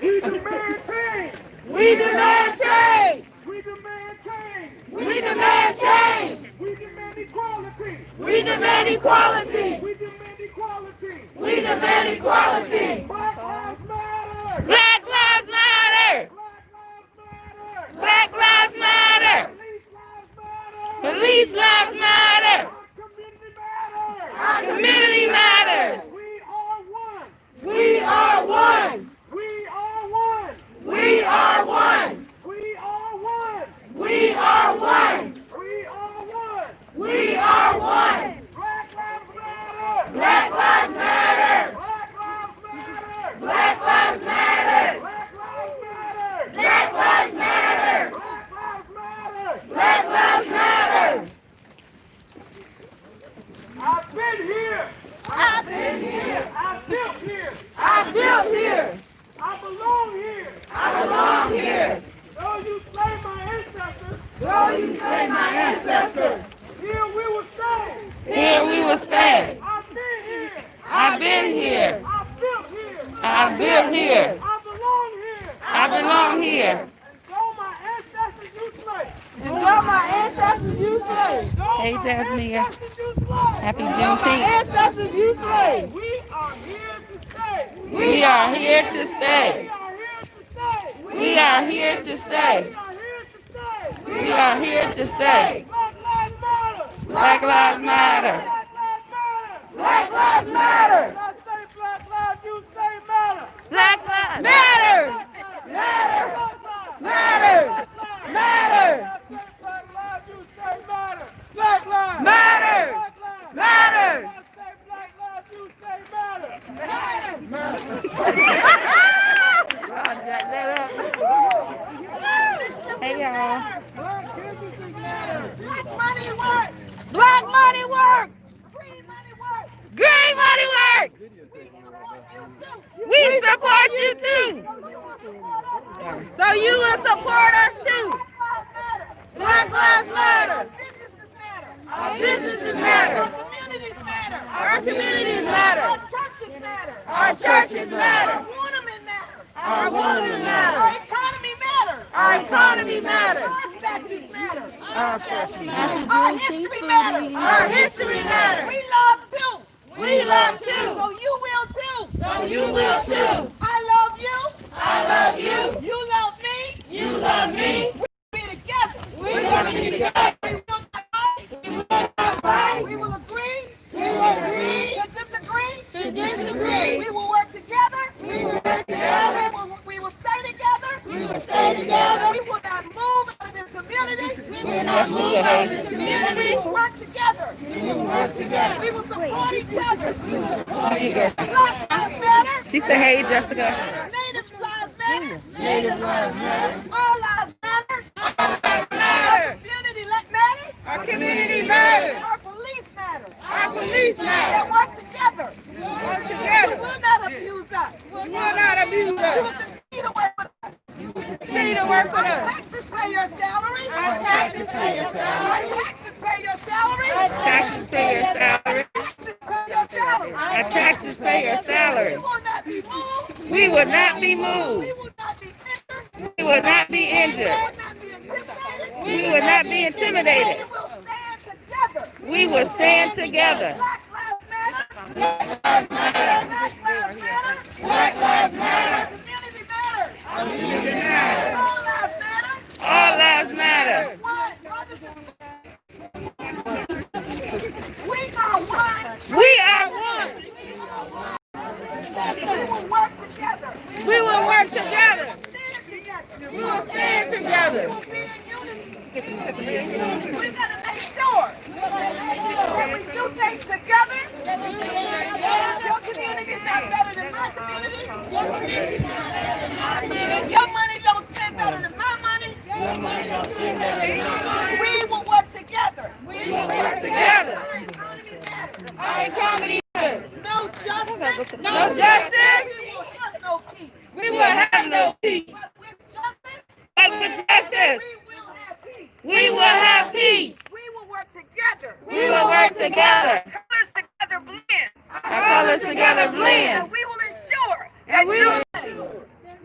We demand change! We demand change! We demand change! We demand change! We demand equality! We demand equality! We demand equality! We demand equality! Black lives matter! Black lives matter! Black lives matter! Black lives matter! Police lives matter! Police lives matter! Our community matters! Our community matters! We are one! We are one! We are one! We are one! We are one! We are one! We are one! Black lives matter! Black lives matter! Black lives matter! Black lives matter! Black lives matter! Black lives matter! Black lives matter! Black lives matter! I've been here! I've been here! I built here! I built here! I belong here! I belong here! Though you slay my ancestors, Though you slay my ancestors, here we will stay! here we will stay. I've been here! I've been here. I built here! I built here. I belong here! I belong here. Though my ancestors you slay! And though my ancestors you slay, Though Hey, my Jasmine. ancestors you slay! Happy my Juneteenth. ancestors you slay, We are here to stay! we are here to stay. We are here to stay! We are here to stay. We are here to stay! We are here to stay. Black lives matter! Black Black lives matter! lives matter. Black lives matter. I say black lives, you say matter! Black lives matter. Matter. Matter. Matter. I say black lives, you say matter! Black lives! Matter. Matter. I say black lives, you say matter! Hey, y'all. Black businesses matter! Black money works. Black money works. Green money works. Green money works. We support you too. So you will support us too. Black lives matter. Our businesses matter. Our communities matter. Our communities matter. Our churches matter. Our churches matter. Our women matter. Our women matter. Our economy matters. Our economy matters. Our statutes matter. Our statutes matter. Our history matters. Our history matters. We love too. We love too. So you will too. So you will too. I love you. I love you. You love me. You love me. We'll be together. We're going to be together. We will not fight. We will not fight. We will agree. We will agree. To disagree. To disagree. We will work together. We will work together. We will stay together. We will stay together. We will not move out of this community. We will not move out of this community. We will work together. We will work together. We will support each other. We will support each other. Black lives matter. She said, hey, Jessica. Native lives matter. Native lives matter. All lives matter. All lives matter. Our community matters. Our community matters. And our police matter. Our police matter. And work together. Work together. You will not abuse us. You will not abuse us. You will continue to work with us. You will continue to work with us. Our taxes pay your salary. Our taxes pay your salary. Our taxes pay your salary. Taxes pay your salary. Taxes pay your salary. Our taxes pay your salary. We will not be moved. We will not be moved. We will not be injured. We will not be injured. We will not be intimidated. We will not be intimidated. We will stand together. We will stand together. Black lives matter. Black lives matter. Black lives matter. Black lives matter. Community matters. Community matters. All lives matter. All lives matter. We are one. We are one. We will work together. We will work together. Stand together. We will stand together. We will be in unity. We gotta make sure that we do things together. Your community is not better than my community. Your community is not better than my community. Your money don't spend better than my money. Your money don't spend better than my money. We will work together. We will work together. Our economy matters. Our economy matters. justice, No justice, we will have no peace. we will have no peace. But with justice, But with justice, we will have peace. we will have peace. We will work together. We will work together. Colors together blend. Our colors together And blend. we will ensure And we will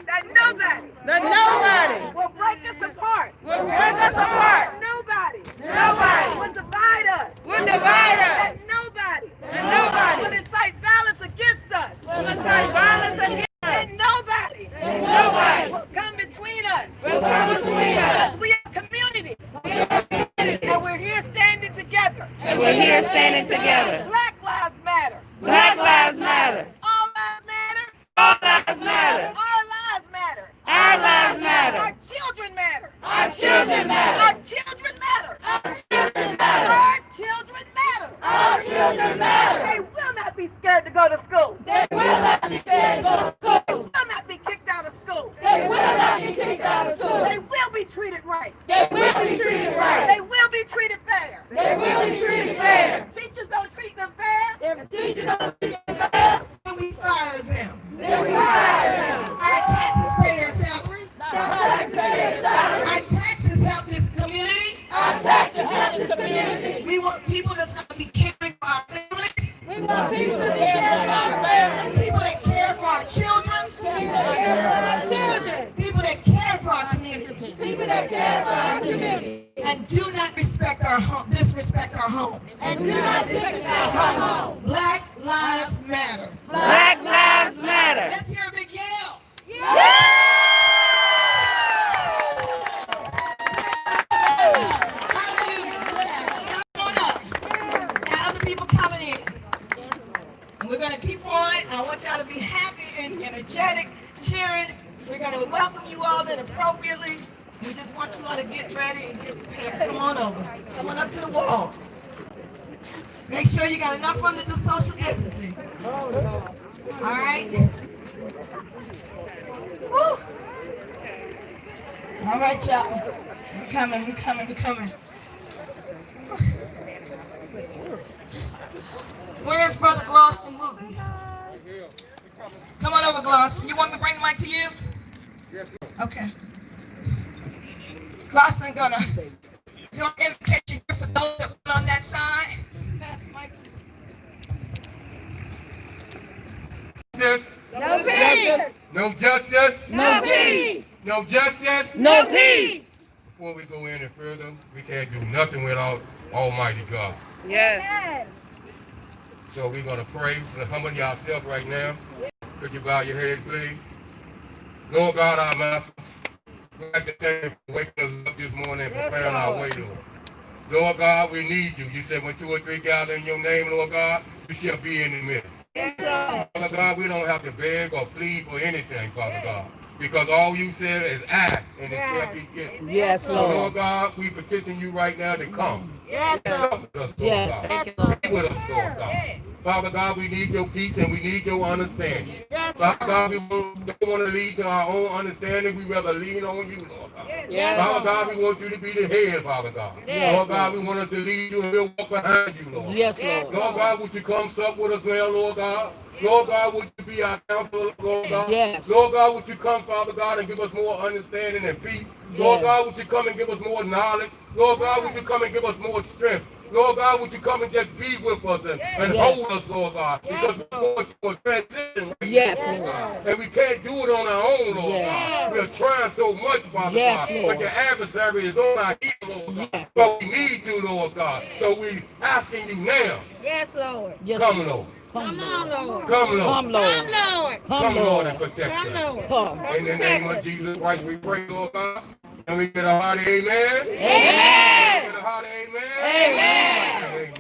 that nobody that nobody will break us apart. will break us apart. Nobody Nobody will divide us. will divide And us. nobody And nobody will incite violence against us. will incite violence against us. And nobody And nobody will come between us. will come between us. Because we are community. And we're here standing together. And we're here standing together. Black lives matter. Black lives matter. All lives matter. All lives matter. Our lives matter. Our lives Our matter. children matter. Our children Our matter. children matter. Our children matter. Our children matter. Our children matter. They will not be scared to go to school. They will not be scared to go to school. They will not be kicked out of school. They will not be kicked out of school. They will be treated right. They will be treated right. They will be treated fair. They will be treated fair. Teachers don't treat them fair. If teachers don't treat them fair, Then we fire them. then we fire them. Our taxes pay their salary. Our taxes pay their salary. Our taxes help this community. Our taxes help this community. We want people that's going to be caring for our families. We want people to care for our families. People that care for our children. People that care for our children. People that care for our community. People that care for our community. And do not respect our disrespect our homes. And do not disrespect our home. Black lives matter. Black lives matter. Let's hear a big yell. Hallelujah. Come on up. Now other people coming in. And we're going to keep on. I want y'all to be happy and energetic, cheering. We're going to welcome you all in appropriately. We just want you all to get ready and get prepared. Come on over. Come on up to the wall. Make sure you got enough room to do social distancing. All right? Woo! All right, y'all. We're coming, we're coming, we're coming. Where's Brother Gloston Wooten? Come on over, Gloston. You want me to bring the mic to you? Okay. Gloston gonna do an invocation for those that went on that side. Pass the mic. No peace. No justice. No peace. No justice. No peace. Before we go any further, we can't do nothing without Almighty God. Yes. So we're going to pray for humbling yourself right now. Could you bow your heads, please? Lord God, our Master, we'd like to thank you for waking us up this morning and preparing our way, Lord. Lord God, we need you. You said when 2 or 3 gather in your name, Lord God, you shall be in the midst. Father God, we don't have to beg or plead for anything, Father God, because all you said is ask, and it shall be given. Yes, So, Lord God, we petition you right now to come. Yes, And sup with us, Lord God. Be with us, Lord God. Father God, we need your peace and we need your understanding. Father God, we don't want to lead to our own understanding. We rather lean on you, Lord God. Father God, we want you to be the head, Father God. Lord God, we want us to lead you and we'll walk behind you, Lord. Yes, Lord. Lord God, would you come sup with us now, Lord God? Lord God, would you be our counselor, Lord God? Yes. Lord God, would you come, Father God, and give us more understanding and peace? Lord God, would you come and give us more knowledge? Lord God, would you come and give us more strength? Lord God, would you come and just be with us and hold us, Lord God? Because we're going through a transition right now, and we can't do it on our own, Lord God. We're trying so much, Father God, but the adversary is on our heel, Lord God. But we need to, Lord God. So we asking you now. Yes, Lord. Come, Lord. Come on, Lord. Come, Lord. Come, Lord. Come, Lord, and protect Come, us. Lord. In the name of Jesus Christ, we pray, Lord God. And we get a hearty amen. Amen. Get a hearty amen. Amen.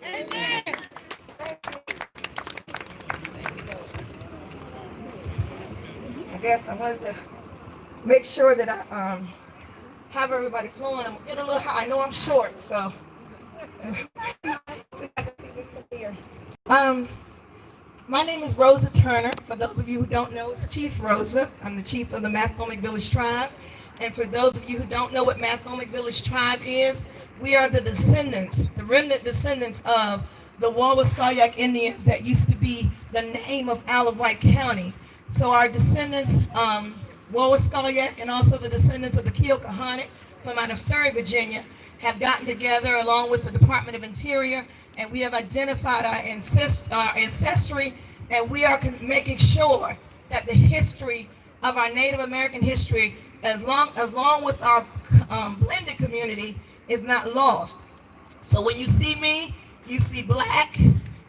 Amen. Amen. I guess I wanted to make sure that I have everybody flowing. I'm getting a little high. I know I'm short, so. My name is Rosa Turner. For those of you who don't know, it's Chief Rosa. I'm the chief of the MUKBANG Village Tribe. And for those of you who don't know what MUKBANG Village Tribe is, we are the descendants, the remnant descendants of the Wawaskayak Indians that used to be the name of Isle of Wight County. So our descendants, Warwick Skolyak, and also the descendants of the Keokahonic from out of Surrey, Virginia, have gotten together along with the Department of Interior, and we have identified our ancestry, and we are making sure that the history of our Native American history, along with our blended community, is not lost. So when you see me, you see black,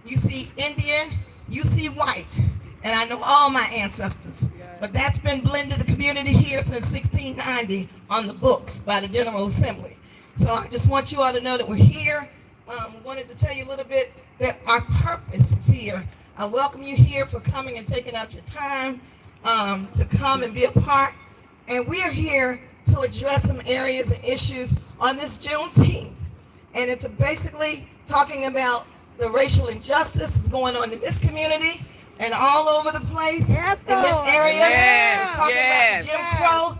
you see Indian, you see white, and I know all my ancestors. But that's been blended the community here since 1690 on the books by the General Assembly. So I just want you all to know that we're here. We wanted to tell you a little bit that our purpose is here. I welcome you here for coming and taking out your time to come and be a part. And we are here to address some areas and issues on this Juneteenth. And it's basically talking about the racial injustice that's going on in this community and all over the place in this area. We're talking about the Jim Crow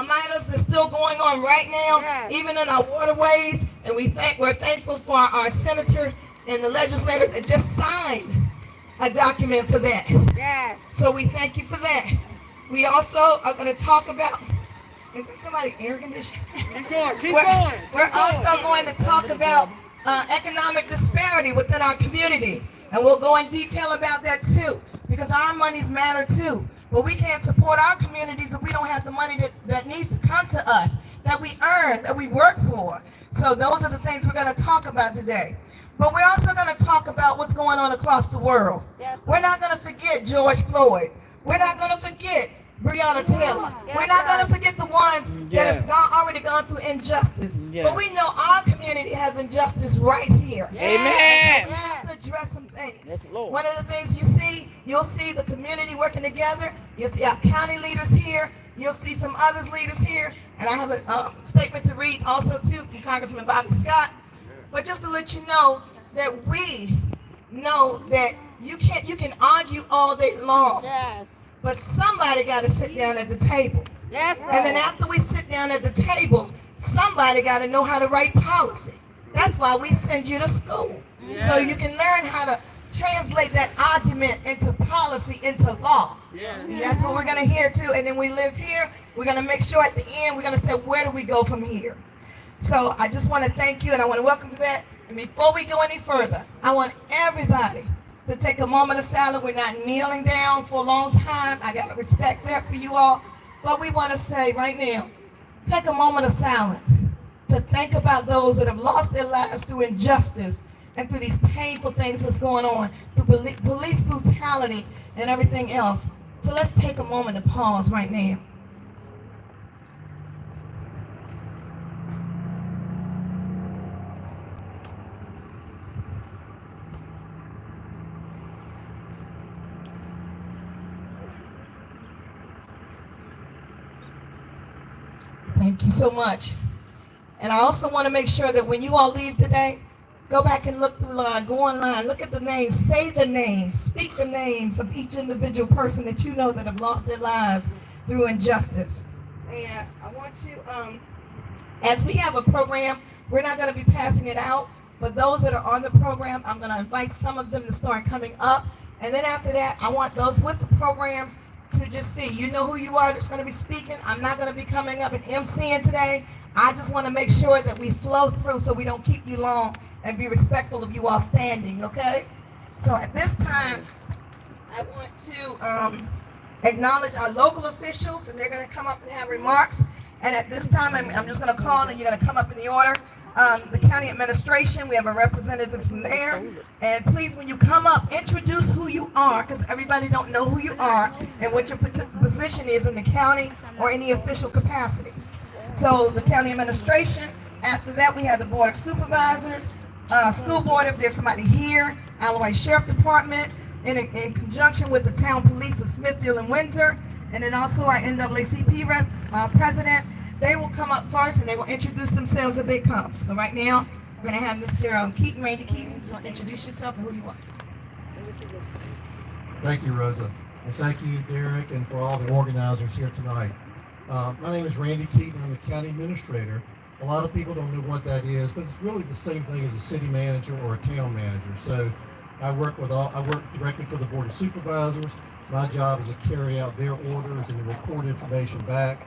matters that's still going on right now, even in our waterways. And we're thankful for our senator and the legislator that just signed a document for that. So we thank you for that. We also are going to talk about, is there somebody air conditioning? Keep going. We're also going to talk about economic disparity within our community. And we'll go in detail about that too, because our monies matter too. But we can't support our communities if we don't have the money that needs to come to us, that we earn, that we work for. So those are the things we're going to talk about today. But we're also going to talk about what's going on across the world. We're not going to forget George Floyd. We're not going to forget Breonna Taylor. We're not going to forget the ones that have already gone through injustice. But we know our community has injustice right here. Amen. So we have to address some things. One of the things you'll see the community working together. You'll see our county leaders here. You'll see some others leaders here. And I have a statement to read also too from Congressman Bobby Scott. But just to let you know that we know that you can argue all day long. But somebody got to sit down at the table. And then after we sit down at the table, somebody got to know how to write policy. That's why we send you to school. So you can learn how to translate that argument into policy, into law. That's what we're going to hear too. And then we live here. We're going to make sure at the end, we're going to say, where do we go from here? So I just want to thank you, and I want to welcome you to that. And before we go any further, I want everybody to take a moment of silence. We're not kneeling down for a long time. I got to respect that for you all. But we want to say right now, take a moment of silence to think about those that have lost their lives through injustice and through these painful things that's going on, through police brutality and everything else. So let's take a moment to pause right now. Thank you so much. And I also want to make sure that when you all leave today, go back and look through line, go online, look at the names, say the names, speak the names of each individual person that you know that have lost their lives through injustice. And I want to, as we have a program, we're not going to be passing it out, but those that are on the program, I'm going to invite some of them to start coming up. And then after that, I want those with the programs to just see, you know who you are that's going to be speaking. I'm not going to be coming up and emceeing today. I just want to make sure that we flow through so we don't keep you long and be respectful of you all standing, okay? So at this time, I want to acknowledge our local officials, and they're going to come up and have remarks. And at this time, I'm just going to call, and you're going to come up in the order. The county administration, we have a representative from there. And please, when you come up, introduce who you are, because everybody don't know who you are and what your position is in the county or any official capacity. So the county administration, after that we have the board of supervisors, school board if there's somebody here, Isle of Wight Sheriff Department, in conjunction with the town police of Smithfield and Windsor, and then also our NAACP president. They will come up first and they will introduce themselves as they come. So right now, we're going to have Mr. Keaton, Randy Keaton, so introduce yourself and who you are. Thank you, Rosa. And thank you, Derek, and for all the organizers here tonight. My name is Randy Keaton. I'm the county administrator. A lot of people don't know what that is, but it's really the same thing as a city manager or a town manager. So I work directly for the Board of Supervisors. My job is to carry out their orders and to report information back.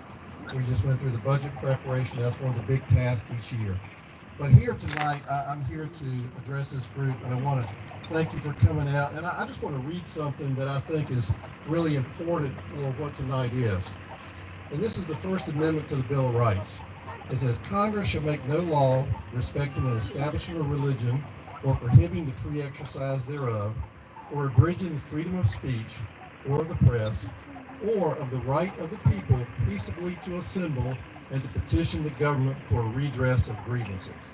We just went through the budget preparation. That's one of the big tasks each year. But here tonight, I'm here to address this group, and I want to thank you for coming out. And I just want to read something that I think is really important for what tonight is. And this is the First Amendment to the Bill of Rights. It says, Congress shall make no law respecting an establishment of religion or prohibiting the free exercise thereof, or abridging the freedom of speech or of the press, or of the right of the people peaceably to assemble and to petition the government for a redress of grievances.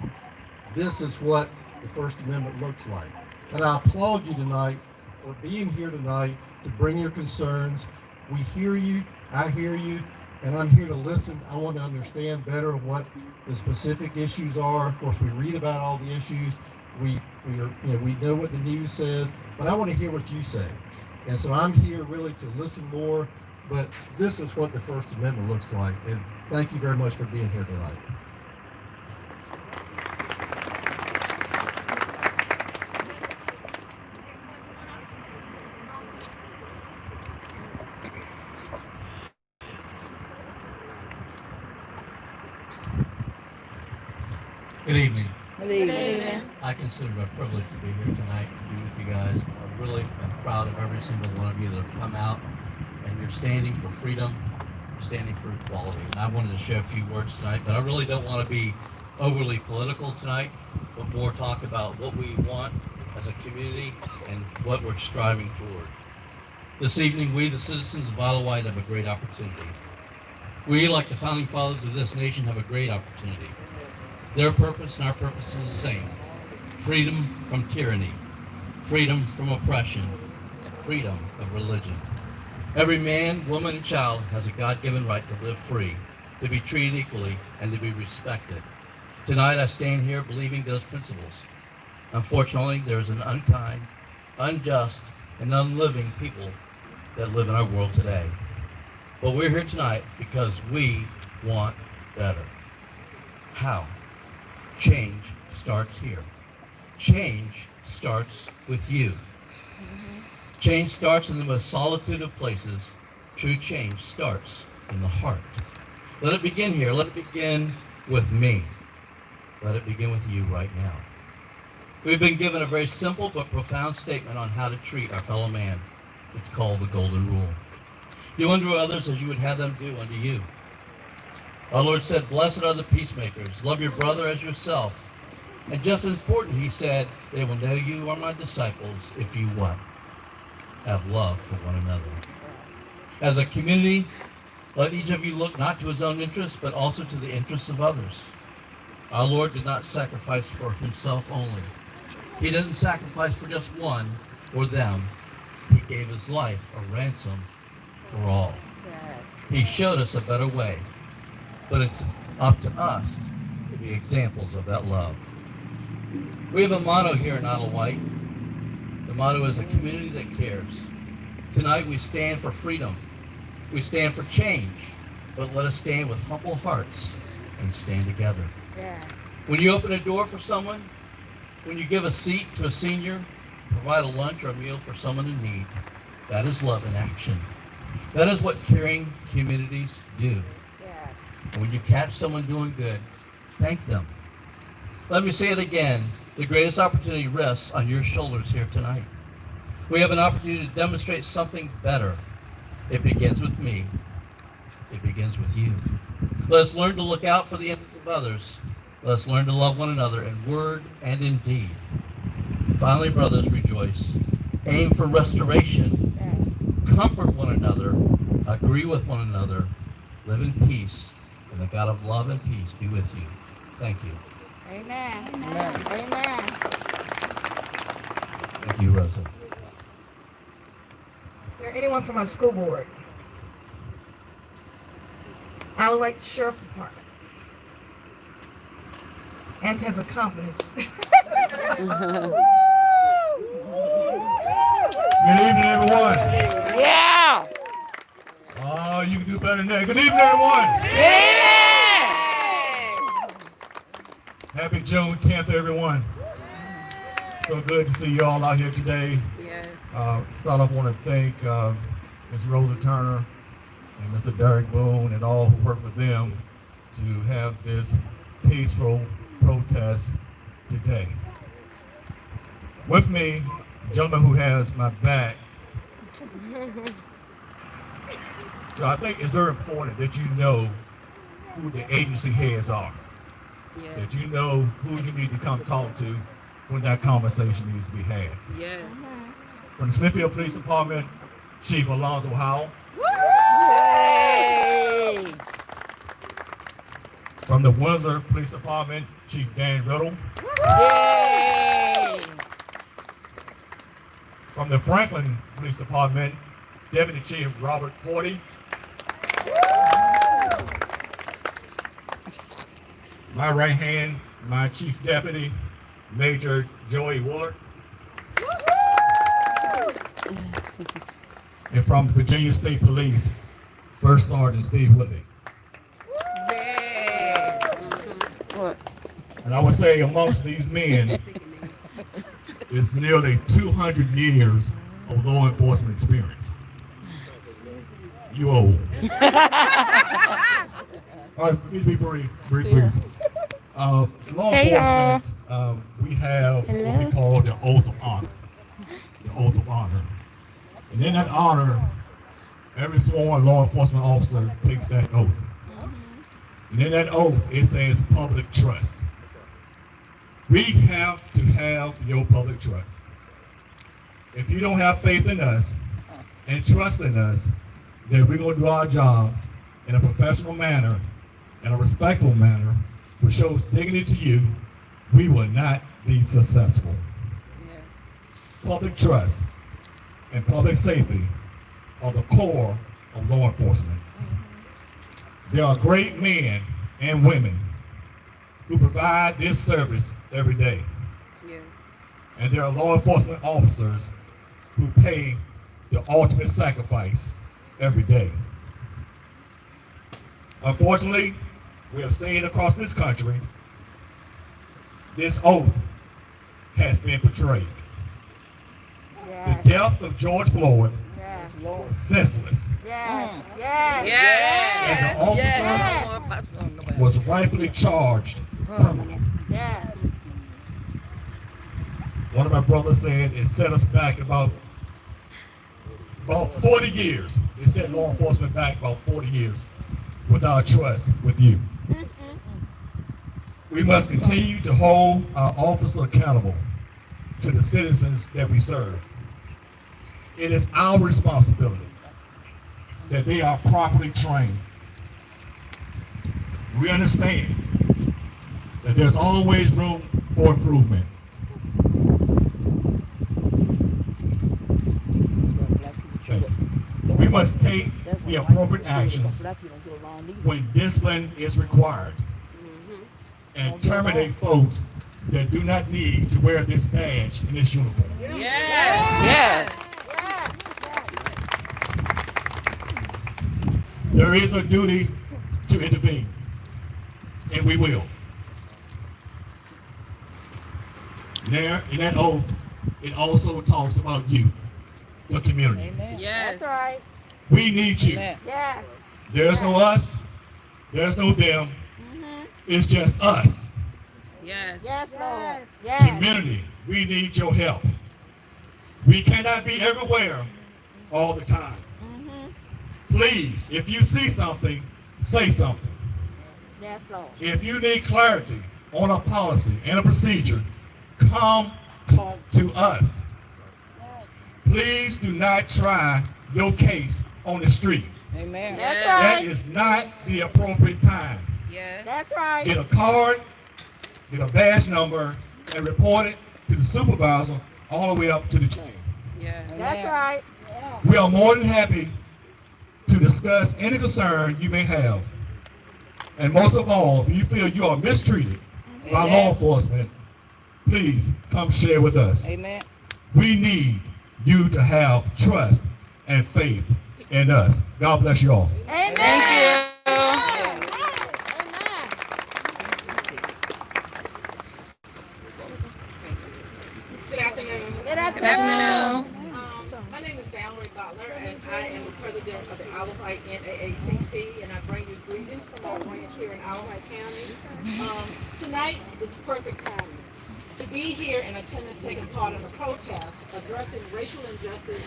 This is what the First Amendment looks like. And I applaud you tonight for being here tonight to bring your concerns. We hear you, I hear you, and I'm here to listen. I want to understand better what the specific issues are. Of course, we read about all the issues. We know what the news says, but I want to hear what you say. And so I'm here really to listen more, but this is what the First Amendment looks like. And thank you very much for being here tonight. Good evening. Good evening. I consider it a privilege to be here tonight, to be with you guys. I really am proud of every single one of you that have come out, and you're standing for freedom, you're standing for equality. And I wanted to share a few words tonight, but I really don't want to be overly political tonight, but more talk about what we want as a community and what we're striving toward. This evening, we, the citizens of Isle of Wight, have a great opportunity. We, like the founding fathers of this nation, have a great opportunity. Their purpose and our purpose is the same. Freedom from tyranny, freedom from oppression, freedom of religion. Every man, woman, and child has a God-given right to live free, to be treated equally, and to be respected. Tonight I stand here believing those principles. Unfortunately, there is an unkind, unjust, and unliving people that live in our world today. But we're here tonight because we want better. How? Change starts here. Change starts with you. Change starts in the most solitude of places. True change starts in the heart. Let it begin here. Let it begin with me. Let it begin with you right now. We've been given a very simple but profound statement on how to treat our fellow man. It's called the Golden Rule. Do unto others as you would have them do unto you. Our Lord said, blessed are the peacemakers. Love your brother as yourself. And just as important, he said, they will know you are my disciples if you what? Have love for one another. As a community, let each of you look not to his own interests, but also to the interests of others. Our Lord did not sacrifice for himself only. He didn't sacrifice for just one or them. He gave his life a ransom for all. He showed us a better way. But it's up to us to be examples of that love. We have a motto here in Isle of Wight. The motto is a community that cares. Tonight we stand for freedom. We stand for change. But let us stand with humble hearts and stand together. Yeah. When you open a door for someone, when you give a seat to a senior, provide a lunch or a meal for someone in need, that is love in action. That is what caring communities do. And when you catch someone doing good, thank them. Let me say it again. The greatest opportunity rests on your shoulders here tonight. We have an opportunity to demonstrate something better. It begins with me. It begins with you. Let us learn to look out for the interests of others. Let us learn to love one another in word and in deed. Finally, brothers, rejoice. Aim for restoration. Comfort one another. Agree with one another. Live in peace. And the God of love and peace be with you. Thank you. Amen. Amen. Amen. Thank you, Rosa. Is there anyone from our school board? Isle of Wight Sheriff Department. And has accomplished. Good evening, everyone. Yeah. Oh, you can do better than that. Good evening, everyone. Happy Juneteenth, everyone. So good to see you all out here today. Yes. Start off, want to thank Ms. Rosa Turner and Mr. Derek Boone and all who work with them to have this peaceful protest today. With me, a gentleman who has my back. So I think it's very important that you know who the agency heads are. Yes. That you know who you need to come talk to when that conversation needs to be had. Yes. From the Smithfield Police Department, Chief Alonzo Howell. Yay! From the Windsor Police Department, Chief Dan Riddle. Yay! From the Franklin Police Department, Deputy Chief Robert Porty. My right hand, my Chief Deputy, Major Joey Woolard. And from the Virginia State Police, First Sergeant Steve Whitley. And I would say amongst these men, it's nearly 200 years of law enforcement experience. You old. All right, let me be brief. Law enforcement, we have what we call the oath of honor. The oath of honor. And in that honor, every sworn law enforcement officer takes that oath. And in that oath, it says public trust. We have to have your public trust. If you don't have faith in us and trust in us that we're going to do our jobs in a professional manner, in a respectful manner, which shows dignity to you, we will not be successful. Yes. Public trust and public safety are the core of law enforcement. There are great men and women who provide this service every day. Yes. And there are law enforcement officers who pay the ultimate sacrifice every day. Unfortunately, we have seen across this country, this oath has been betrayed. Yes. The death of George Floyd Yes. was senseless, Yes. Yes. Yes. and the officer was rightfully charged criminal. Yes. One of my brothers said it set us back about 40 years. It set law enforcement back about 40 years with our trust with you. We must continue to hold our officers accountable to the citizens that we serve. It is our responsibility that they are properly trained. We understand that there's always room for improvement. Thank you. We must take the appropriate actions when discipline is required and terminate folks that do not need to wear this badge and this uniform. Yes. There is a duty to intervene, and we will. There, in that oath, it also talks about you, the community. Yes. That's right. We need you. Yes. There's no us, there's no them, it's just us. Yes. Yes, Lord. Yes. Community, we need your help. We cannot be everywhere all the time. Please, if you see something, say something. Yes, Lord. If you need clarity on a policy and a procedure, come talk to us. Please do not try your case on the street. Amen. That's That right. is not the appropriate time. Yes. That's right. Get a card, get a badge number, and report it to the supervisor all the way up to the chain. Yes. That's right. We are more than happy to discuss any concern you may have. And most of all, if you feel you are mistreated by law enforcement, please come share with us. Amen. We need you to have trust and faith in us. God bless you all. Amen. Thank you. Amen. Good My name is Valerie Butler, and I am the president of the Isle of Wight NAACP, and I bring you greetings from our branch here in Isle of Wight County. Tonight is perfect timing to be here in attendance, taking part in the protest, addressing racial injustice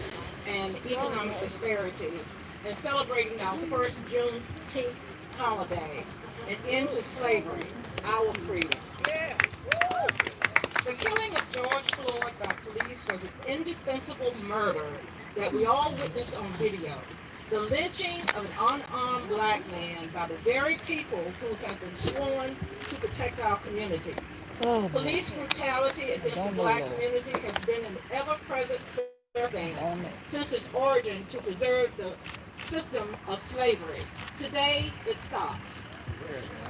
and economic disparities, and celebrating our first Juneteenth holiday, an end to slavery, our freedom. The killing of George Floyd by police was an indefensible murder that we all witnessed on video. The lynching of an unarmed black man by the very people who have been sworn to protect our communities. Police brutality against the black community has been an ever-present circumstance since its origin to preserve the system of slavery. Today, it stops.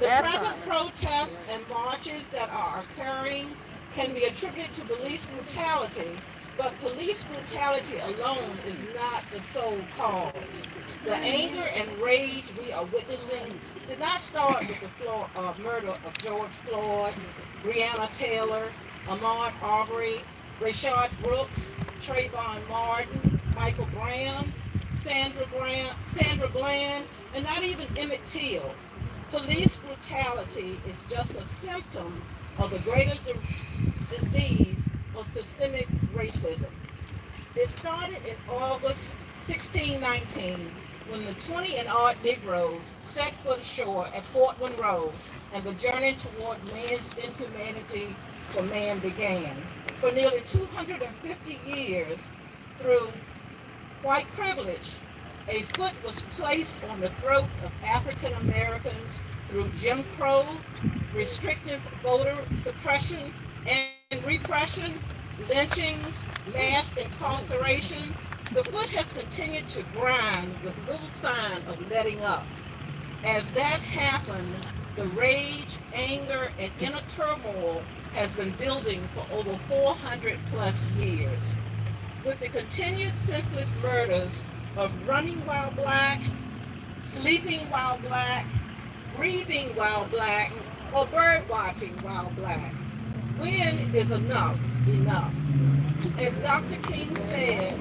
The present protests and marches that are occurring can be attributed to police brutality, but police brutality alone is not the sole cause. The anger and rage we are witnessing did not start with the murder of George Floyd, Breonna Taylor, Ahmaud Arbery, Rayshard Brooks, Trayvon Martin, Michael Brown, Sandra Bland, and not even Emmett Till. Police brutality is just a symptom of the greater disease of systemic racism. It started in August 1619 when the 20 and odd Negroes set foot ashore at Fort Monroe and the journey toward man's inhumanity for man began. For nearly 250 years, through white privilege, a foot was placed on the throats of African Americans through Jim Crow, restrictive voter suppression and repression, lynchings, mass incarcerations. The foot has continued to grind with little sign of letting up. As that happened, the rage, anger, and inner turmoil has been building for over 400 plus years. With the continued senseless murders of running while black, sleeping while black, breathing while black, or bird watching while black. When is enough enough? As Dr. King said,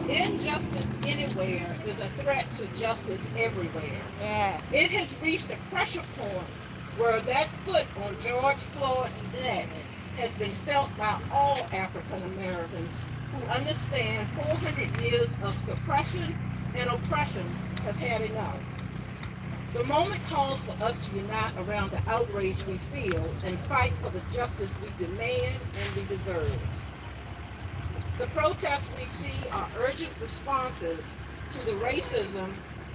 injustice anywhere is a threat to justice everywhere. It has reached a pressure point where that foot on George Floyd's neck has been felt by all African Americans who understand 400 years of suppression and oppression have had enough. The moment calls for us to unite around the outrage we feel and fight for the justice we demand and we deserve. The protests we see are urgent responses to the racism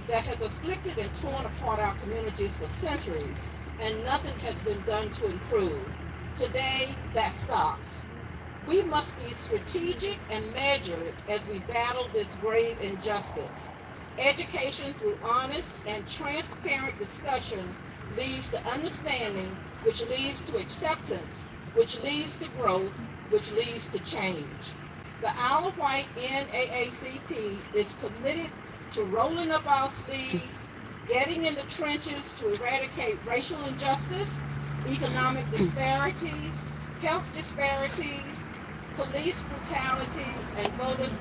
that has afflicted and torn apart our communities for centuries, and nothing has been done to improve. Today, that stops. We must be strategic and measured as we battle this grave injustice. Education through honest and transparent discussion leads to understanding, which leads to acceptance, which leads to growth, which leads to change. The Isle of Wight NAACP is committed to rolling up our sleeves, getting in the trenches to eradicate racial injustice, economic disparities, health disparities, police brutality, and voter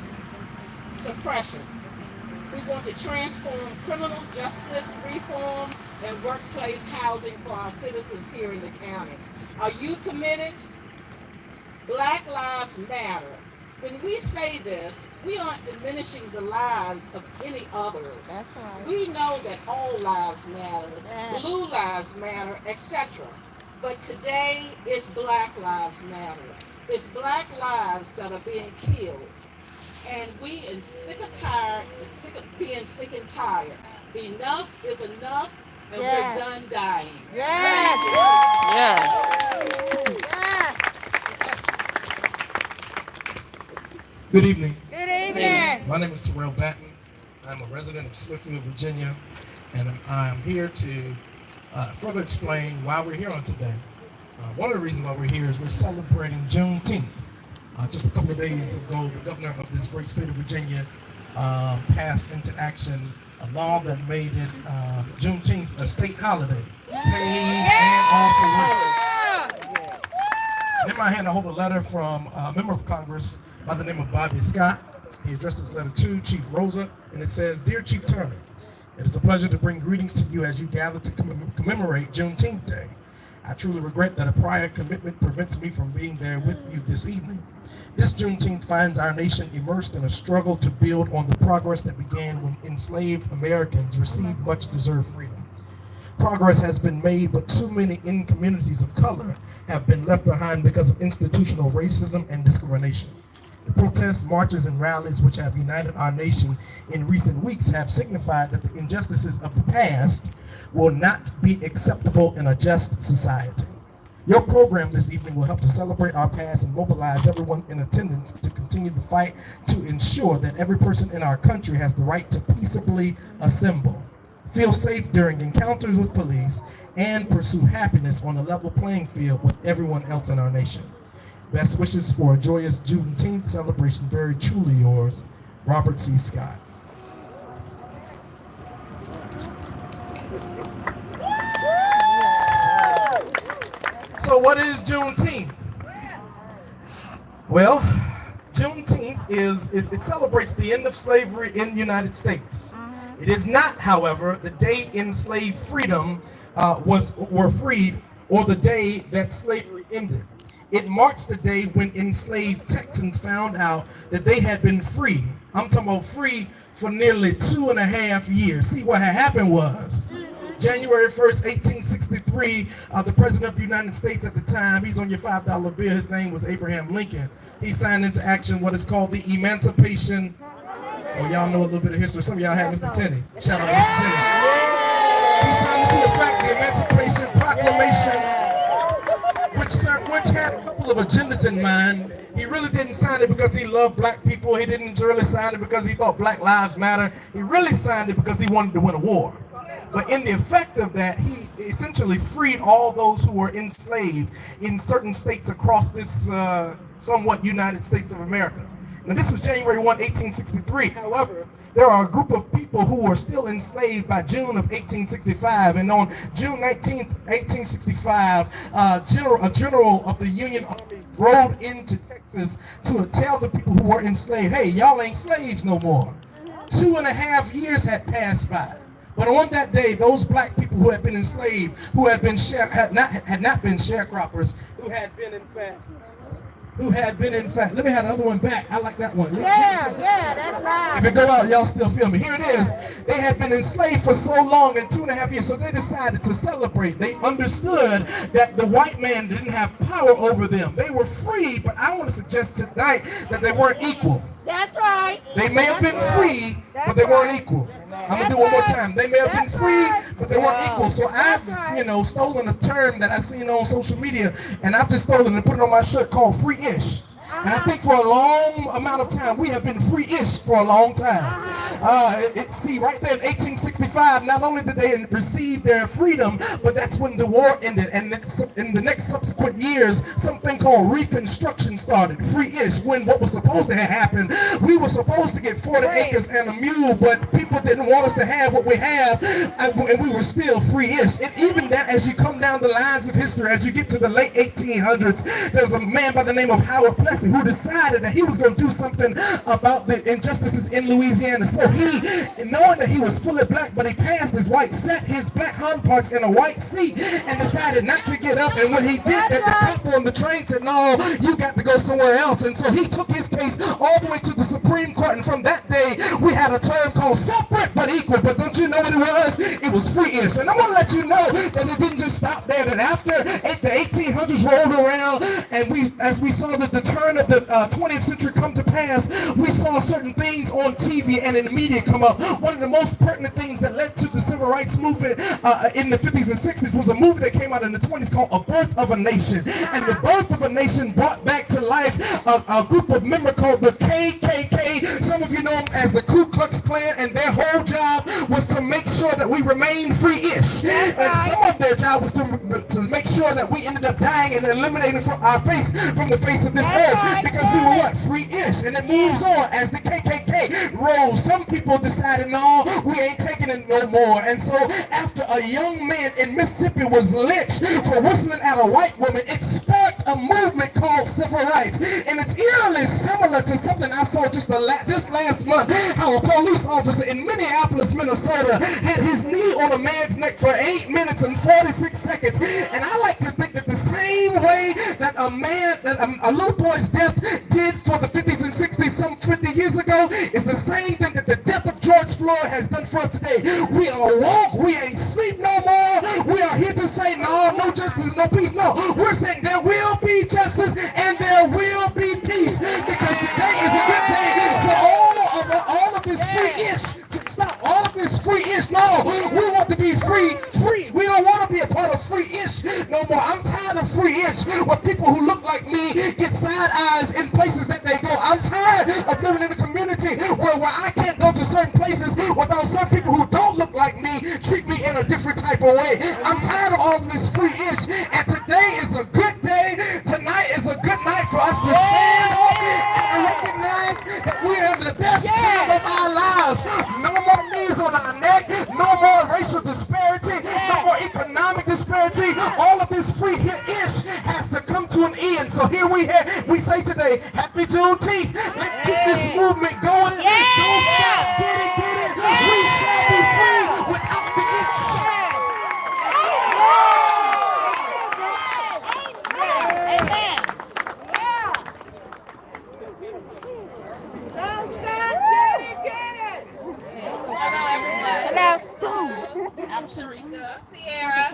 suppression. We want to transform criminal justice reform and workplace housing for our citizens here in the county. Are you committed? Black Lives Matter. When we say this, we aren't diminishing the lives of any others. That's right. We know that all lives matter, blue lives matter, etc. But today, it's Black Lives Matter. It's Black lives that are being killed. And we are sick and tired, being sick and tired. Enough is enough, and we're done dying. Good evening. Good evening. My name is Terrell Batten. I'm a resident of Smithfield, Virginia, and I'm here to further explain why we're here on today. One of the reasons why we're here is we're celebrating Juneteenth. Just a couple of days ago, the governor of this great state of Virginia passed into action a law that made it Juneteenth a state holiday, paid and off for work. In my hand, I hold a letter from a member of Congress, by the name of Bobby Scott. He addressed this letter to Chief Rosa, and it says, "Dear Chief Turner, it is a pleasure to bring greetings to you as you gather to commemorate Juneteenth Day. I truly regret that a prior commitment prevents me from being there with you this evening. This Juneteenth finds our nation immersed in a struggle to build on the progress that began when enslaved Americans received much-deserved freedom. Progress has been made, but too many in communities of color have been left behind because of institutional racism and discrimination. The protests, marches, and rallies which have united our nation in recent weeks have signified that the injustices of the past will not be acceptable in a just society. Your program this evening will help to celebrate our past and mobilize everyone in attendance to continue the fight to ensure that every person in our country has the right to peaceably assemble, feel safe during encounters with police, and pursue happiness on a level playing field with everyone else in our nation. Best wishes for a joyous Juneteenth celebration. Very truly yours, Robert C. Scott." So what is Juneteenth? Well, Juneteenth it celebrates the end of slavery in the United States. It is not, however, the day enslaved freedom were freed, or the day that slavery ended. It marks the day when enslaved Texans found out that they had been free. I'm talking about free for nearly 2.5 years. See, what had happened was, January 1st, 1863, the President of the United States at the time, he's on your $5 bill, his name was Abraham Lincoln. He signed into action what is called the Emancipation. Oh, y'all know a little bit of history. Some of y'all have Mr. Tenney. Shout out to Mr. Tenney. He signed into effect the Emancipation Proclamation, which had a couple of agendas in mind. He really didn't sign it because he loved black people. He didn't really sign it because he thought Black Lives Matter. He really signed it because he wanted to win a war. But in the effect of that, he essentially freed all those who were enslaved in certain states across this somewhat United States of America. Now, this was January 1, 1863. However, there are a group of people who were still enslaved by June of 1865. And on June 19th, 1865, a general of the Union Army rode into Texas to tell the people who were enslaved, hey, y'all ain't slaves no more. 2.5 years had passed by. But on that day, those black people who had been enslaved, who had not been sharecroppers, who had been in fact, let me have another one back. I like that one. Yeah, that's right. If it go out, y'all still feel me. Here it is. They had been enslaved for so long, in 2.5 years, so they decided to celebrate. They understood that the white man didn't have power over them. They were free, but I want to suggest tonight that they weren't equal. That's right. They may have been free, but they weren't equal. I'm gonna do one more time. They may have been free, but they weren't equal. So I've, stolen a term that I seen on social media, and I've just stolen and put it on my shirt called free-ish. And I think for a long amount of time, we have been free-ish for a long time. See, right there in 1865, not only did they receive their freedom, but that's when the war ended. And in the next subsequent years, something called Reconstruction started, free-ish, when what was supposed to have happened, we were supposed to get 40 acres and a mule, but people didn't want us to have what we have, and we were still free-ish. And even that, as you come down the lines of history, as you get to the late 1800s, there's a man by the name of Howard Plessy who decided that he was going to do something about the injustices in Louisiana. So he, knowing that he was fully black, but he passed his white, set his black hind parts in a white seat and decided not to get up. And when he did that, the couple on the train said, no, you got to go somewhere else. And so he took his case all the way to the Supreme Court. And from that day, we had a term called separate but equal. But don't you know what it was? It was free-ish. And I want to let you know that it didn't just stop there. That after the 1800s rolled around, and as we saw the turn of the 20th century come to pass, we saw certain things on TV and in the media come up. One of the most pertinent things that led to the civil rights movement in the 50s and 60s was a movie that came out in the 20s called A Birth of a Nation. And The Birth of a Nation brought back to life a group of members called the KKK. Some of you know them as the Ku Klux Klan, and their whole job was to make sure that we remained free-ish. And some of their job was to make sure that we ended up dying and eliminating from the face of this earth, because we were what? Free-ish. And it moves on as the KKK rose. Some people decided, no, we ain't taking it no more. And so after a young man in Mississippi was lynched for whistling at a white woman, it sparked a movement called civil rights. And it's eerily similar to something I saw just last month, how a police officer in Minneapolis, Minnesota had his knee on a man's neck for 8 minutes and 46 seconds. And I like to think that the same way that a little boy's death did for the 50s and 60s some 20 years ago is the same thing that the death of George Floyd has done for us today. We are woke, we ain't sleep no more. We are here to say no justice, no peace. No, we're saying there will be justice and there will be peace, because today is a good day for all of this free-ish to stop. All of this free-ish. No, we want to be free. We don't want to be a part of free-ish no more. I'm tired of free-ish where people who look like me get side eyes in places that they go. I'm tired of living in a community where I can't go to certain places without some people who don't look like me treat me in a different type of way. I'm tired of all of this free-ish, and today is a good day. Tonight is a good night for us to stand up and recognize that we are the best time of our lives. No more knees on our neck, no more racial disparity, no more economic disparity. All of this free-ish has to come to an end. So here we say today, Happy Juneteenth. Let's keep this movement going. Don't stop. Get it. We shall be free without the itch. Amen. Hello. I'm Sharika Sierra,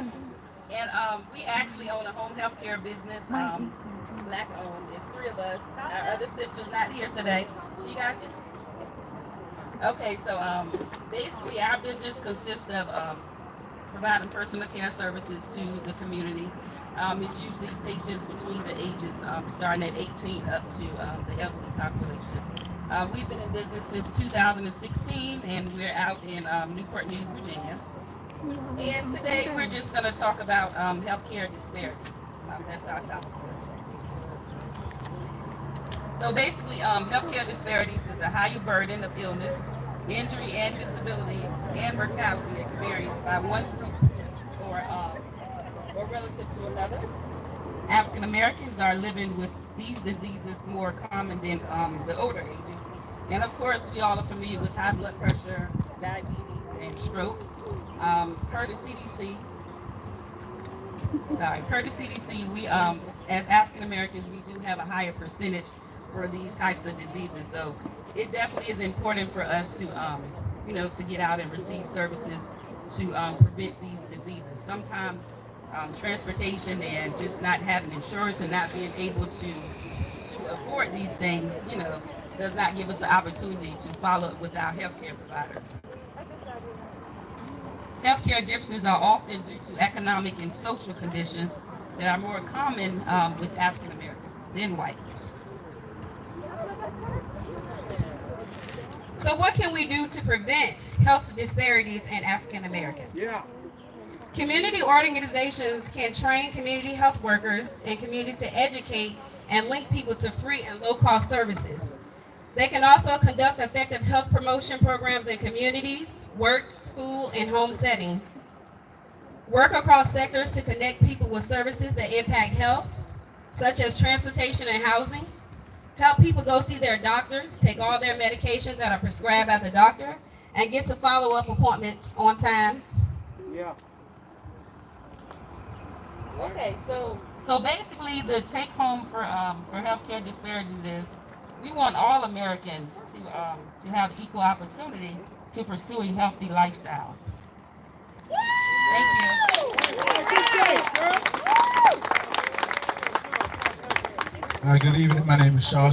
and we actually own a home health care business, black owned. There's 3 of us. Our other sister's not here today. You guys here? Okay, so basically our business consists of providing personal care services to the community. It's usually patients between the ages starting at 18 up to the elderly population. We've been in business since 2016, and we're out in Newport News, Virginia. And today we're just going to talk about healthcare disparities. That's our topic. So basically, healthcare disparities is a higher burden of illness, injury, and disability and mortality experienced by one group or relative to another. African Americans are living with these diseases more common than the older ages. And of course, we all are familiar with high blood pressure, diabetes, and stroke. Per the CDC, we as African Americans, we do have a higher percentage for these types of diseases. So it definitely is important for us to, to get out and receive services to prevent these diseases. Sometimes transportation and just not having insurance and not being able to afford these things, does not give us the opportunity to follow up with our healthcare providers. Healthcare differences are often due to economic and social conditions that are more common with African Americans than whites. So what can we do to prevent health disparities in African Americans? Yeah. Community organizations can train community health workers in communities to educate and link people to free and low-cost services. They can also conduct effective health promotion programs in communities, work, school, and home settings. Work across sectors to connect people with services that impact health, such as transportation and housing. Help people go see their doctors, take all their medications that are prescribed by the doctor, and get to follow-up appointments on time. Yeah. Okay, so basically the take home for healthcare disparities is we want all Americans to have equal opportunity to pursue a healthy lifestyle. Thank you. Good evening. My name is Shaw,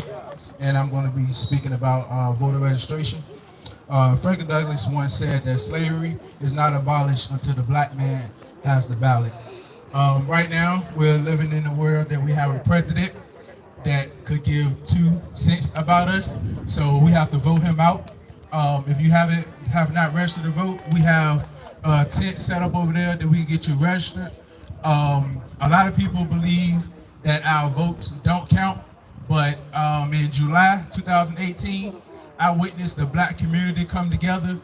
and I'm going to be speaking about voter registration. Frederick Douglass once said that slavery is not abolished until the black man has the ballot. Right now, we're living in a world that we have a president that could give 2 cents about us, so we have to vote him out. If you have not registered to vote, we have a tent set up over there that we can get you registered. A lot of people believe that our votes don't count, but in July 2018, I witnessed the black community come together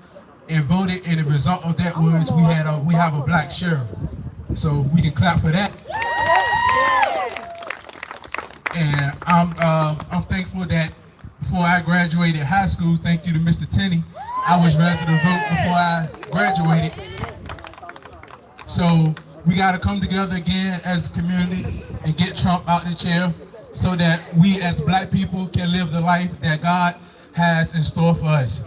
and voted, and the result of that was we have a black sheriff. So we can clap for that. And I'm thankful that before I graduated high school, thank you to Mr. Tenney, I was ready to vote before I graduated. So we got to come together again as a community and get Trump out the chair so that we as black people can live the life that God has in store for us.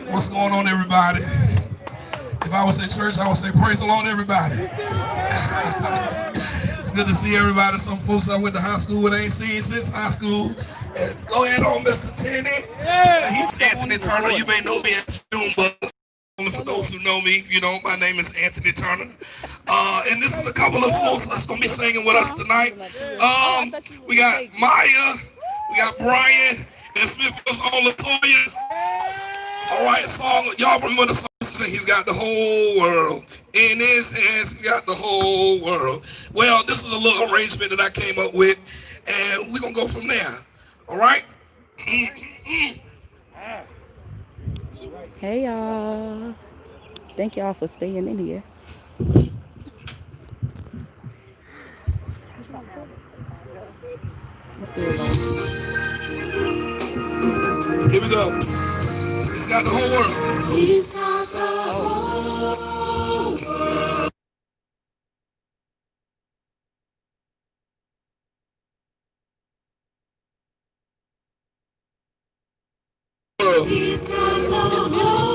What's going on, everybody? If I was in church, I would say praise the Lord, everybody. It's good to see everybody. Some folks I went to high school with ain't seen since high school. And go ahead on, Mr. Tenney. He's Anthony Turner. You may know me as June, but for those who know me, you know, my name is Anthony Turner. And this is a couple of folks that's going to be singing with us tonight. We got Maya, we got Brian, and Smithfield's own Latoya. All right, song. Y'all remember the song? He's got the whole world in his hands. He's got the whole world. Well, this is a little arrangement that I came up with, and we're going to go from there. All right? Hey, y'all. Thank y'all for staying in here. Here we go. He's got the whole world. He's got the whole world. He's got the whole world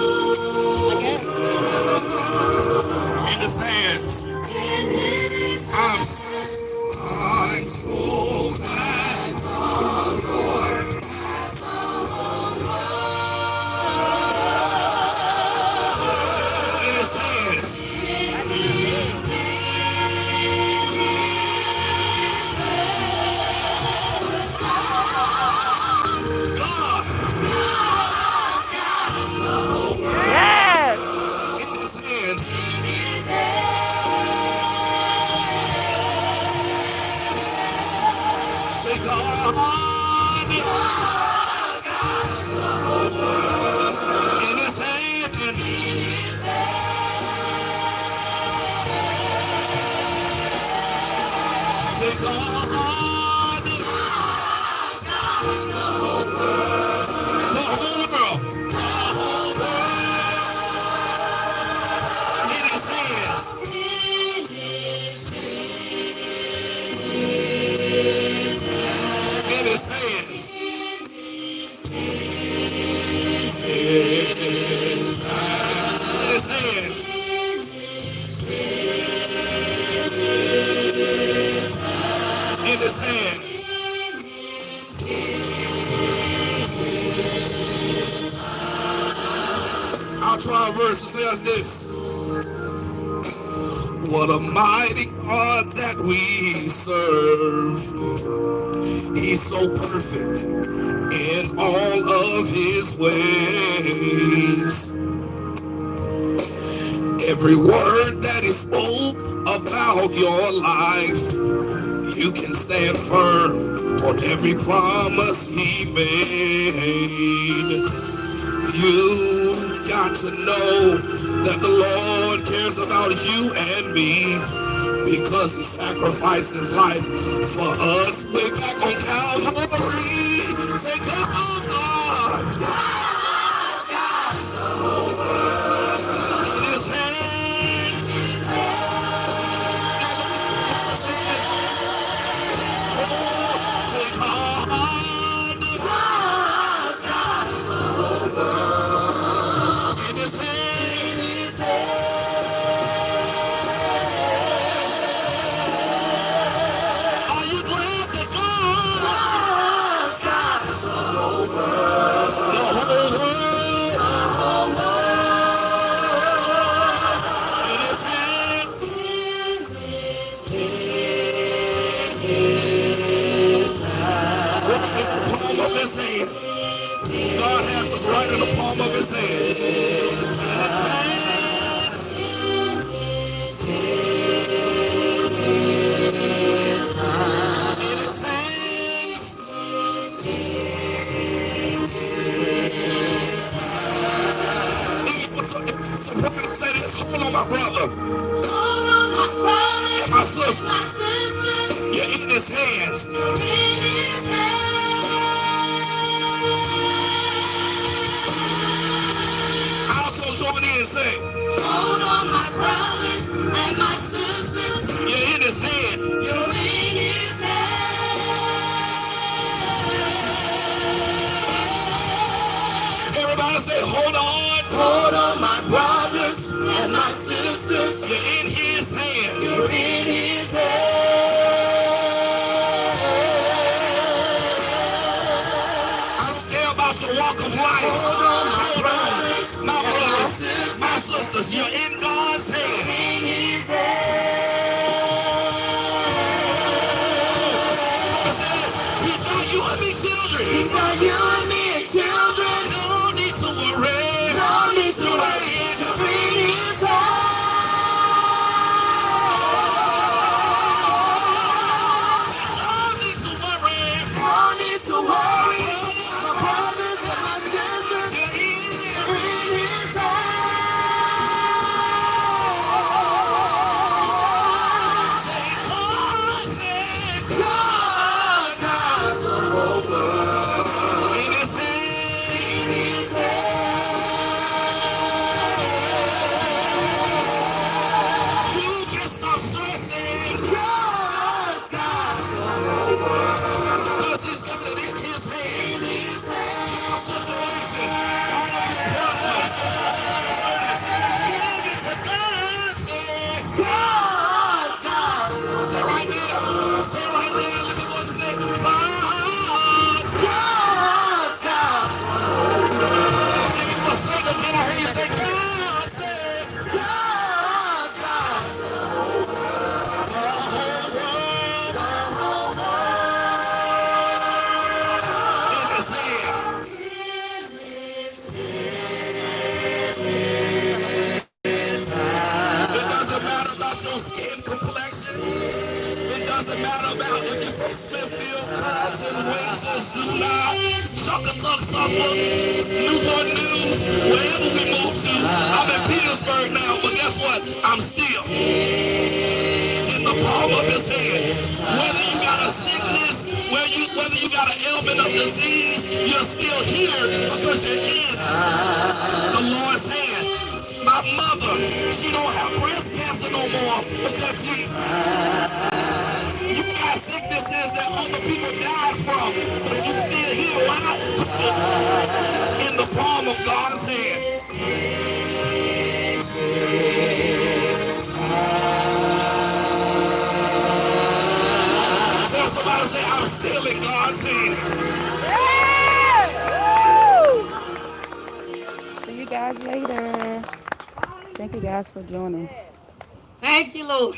in his hands. I'm so glad the Lord has the whole world in his hands. I'll try a verse that says this. What a mighty God that we serve. He's so perfect in all of his ways. Every word that he spoke about your life, you can stand firm on every promise he made. You got to know that the Lord cares about you and me because he sacrificed his life for us. Way back on Calvary, say God, God's got the whole world in his hands. Say God, God's got the whole world in his hands. Are you glad that God's got the whole world? The whole world, in his hand. Right in the palm of his hand. God has us right in the palm of his hand. brother and my sister. You're in his hands. I also join in and say, hold on, my brothers and my sisters. You're in his hand. You're in his hand. Everybody say, hold on. Hold on, my brothers and my sisters. You're in his hand. You're in his hand. I don't care about your walk of life. Hold on, my brothers, my sisters. You're in God's hand. In his hand. He's got you and me children. He's got you and me children. No need to worry. No need to worry. You're in his hand. No need to worry. No need to worry. My brothers and my sisters. You're in his hand. Say, God's house of over. In his hand. In his hand. You can stop stressing. God's got because he's got it in his hand. In his hand. Situation. All of your problems. Give it to God. Say, God's got stay right there. Stay right there. Let me go and say, God's got sing it for a second. Can I hear you say, God? Say, God's got the whole world in his hand. It doesn't matter about your skin complexion. It doesn't matter about if you're from Smithfield, Carlton, Windsor, Zula, Chuckatuck, Suffolk, Newport News, wherever we move to. I'm in Petersburg now, but guess what? I'm still in the palm of his hand. Whether you got a sickness, whether you got an ailment of disease, you're still here because you're in the Lord's hand. My mother, she don't have breast cancer no more because you got sicknesses that other people died from, but you still here. Why? In the palm of God's hand. Tell somebody, say, I'm still in God's hand. See you guys later. Thank you guys for joining. Thank you, Lord.